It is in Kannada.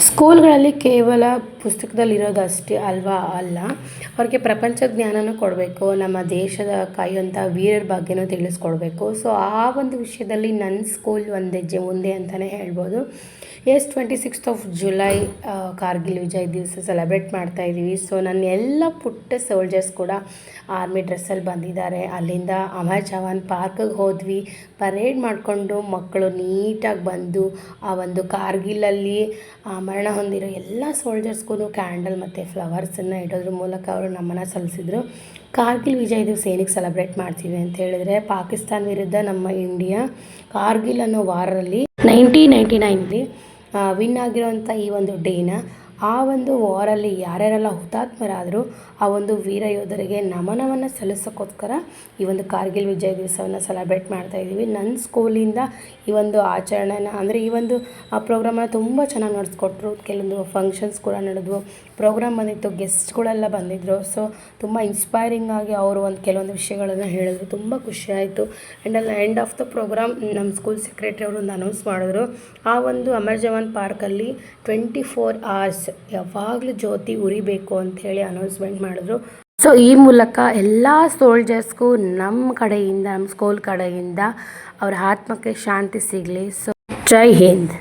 ಸ್ಕೂಲ್ಗಳಲ್ಲಿ ಕೇವಲ ಪುಸ್ತಕದಲ್ಲಿರೋದಷ್ಟೇ ಅಲ್ಲ, ಅವ್ರಿಗೆ ಪ್ರಪಂಚ ಜ್ಞಾನನೂ ಕೊಡಬೇಕು, ನಮ್ಮ ದೇಶದ ಕಾಯುವಂಥ ವೀರರ ಬಗ್ಗೆನೂ ತಿಳಿಸ್ಕೊಡ್ಬೇಕು. ಸೊ ಆ ಒಂದು ವಿಷಯದಲ್ಲಿ ನನ್ನ ಸ್ಕೂಲ್ ಒಂದು ಹೆಜ್ಜೆ ಮುಂದೆ ಅಂತಲೇ ಹೇಳ್ಬೋದು. 26th of July Kargil Vijay ದಿವಸ ಸೆಲೆಬ್ರೇಟ್ ಮಾಡ್ತಾಯಿದ್ದೀವಿ. ಸೊ ನನ್ನ ಎಲ್ಲ ಪುಟ್ಟ ಸೋಲ್ಜರ್ಸ್ ಕೂಡ ಆರ್ಮಿ ಡ್ರೆಸ್ಸಲ್ಲಿ ಬಂದಿದ್ದಾರೆ. ಅಲ್ಲಿಂದ ಅಮರ್ ಜವಾನ್ ಪಾರ್ಕಿಗೆ ಹೋದ್ವಿ. ಪರೇಡ್ ಮಾಡಿಕೊಂಡು ಮಕ್ಕಳು ನೀಟಾಗಿ ಬಂದು ಆ ಒಂದು ಕಾರ್ಗಿಲಲ್ಲಿ ಮರಣ ಹೊಂದಿರೋ ಎಲ್ಲ ಸೋಲ್ಜರ್ಸ್ಗೂ ಕ್ಯಾಂಡಲ್ ಮತ್ತು ಫ್ಲವರ್ಸನ್ನು ಇಡೋದ್ರ ಮೂಲಕ ಅವರು ನಮನ ಸಲ್ಲಿಸಿದರು. ಕಾರ್ಗಿಲ್ ವಿಜಯ್ ದಿವಸ ಏನಕ್ಕೆ ಸೆಲೆಬ್ರೇಟ್ ಮಾಡ್ತೀವಿ ಅಂತ ಹೇಳಿದ್ರೆ, ಪಾಕಿಸ್ತಾನ ವಿರುದ್ಧ ನಮ್ಮ ಇಂಡಿಯಾ ಕಾರ್ಗಿಲ್ ಅನ್ನೋ ವಾರಲ್ಲಿ 1999ರಲ್ಲಿ ವಿನ್ ಆಗಿರೋಂಥ ಈ ಒಂದು ಡೇನ, ಆ ಒಂದು ವಾರಲ್ಲಿ ಯಾರ್ಯಾರೆಲ್ಲ ಹುತಾತ್ಮರಾದರೂ ಆ ಒಂದು ವೀರ ಯೋಧರಿಗೆ ನಮನವನ್ನು ಸಲ್ಲಿಸೋಕ್ಕೋಸ್ಕರ ಈ ಒಂದು ಕಾರ್ಗಿಲ್ ವಿಜಯ್ ದಿವಸವನ್ನು ಸೆಲೆಬ್ರೇಟ್ ಮಾಡ್ತಾಯಿದ್ದೀವಿ. ನನ್ನ ಸ್ಕೂಲಿಂದ ಈ ಒಂದು ಆಚರಣೆನ ಅಂದರೆ ಈ ಒಂದು ಪ್ರೋಗ್ರಾಮನ್ನು ತುಂಬ ಚೆನ್ನಾಗಿ ನಡೆಸ್ಕೊಟ್ರು. ಕೆಲವೊಂದು ಫಂಕ್ಷನ್ಸ್ ಕೂಡ ನಡೆದ್ವು, ಪ್ರೋಗ್ರಾಮ್ ಬಂದಿತ್ತು, ಗೆಸ್ಟ್ಗಳೆಲ್ಲ ಬಂದಿದ್ದರು. ಸೊ ತುಂಬ ಇನ್ಸ್ಪೈರಿಂಗ್ ಆಗಿ ಅವರು ಕೆಲವೊಂದು ವಿಷಯಗಳನ್ನು ಹೇಳಿದ್ರು. ತುಂಬ ಖುಷಿಯಾಯಿತು. And end of the program ನಮ್ಮ ಸ್ಕೂಲ್ ಸೆಕ್ರೆಟರಿ ಅವರು ಒಂದು ಅನೌನ್ಸ್ ಮಾಡಿದ್ರು, ಆ ಒಂದು ಅಮರ್ ಜವಾನ್ ಪಾರ್ಕಲ್ಲಿ 24 hours ಯಾವಾಗಲೂ ಜ್ಯೋತಿ ಉರಿಬೇಕು ಅಂಥೇಳಿ ಅನೌನ್ಸ್ಮೆಂಟ್ ಮಾಡಿದ್ರು. ಸೊ ಈ ಮೂಲಕ ಎಲ್ಲ ಸೋಲ್ಜರ್ಸ್ಗೂ ನಮ್ಮ ಕಡೆಯಿಂದ, ನಮ್ಮ ಸ್ಕೂಲ್ ಕಡೆಯಿಂದ ಅವರ ಆತ್ಮಕ್ಕೆ ಶಾಂತಿ ಸಿಗಲಿ. ಸೊ ಜೈ ಹಿಂದ್.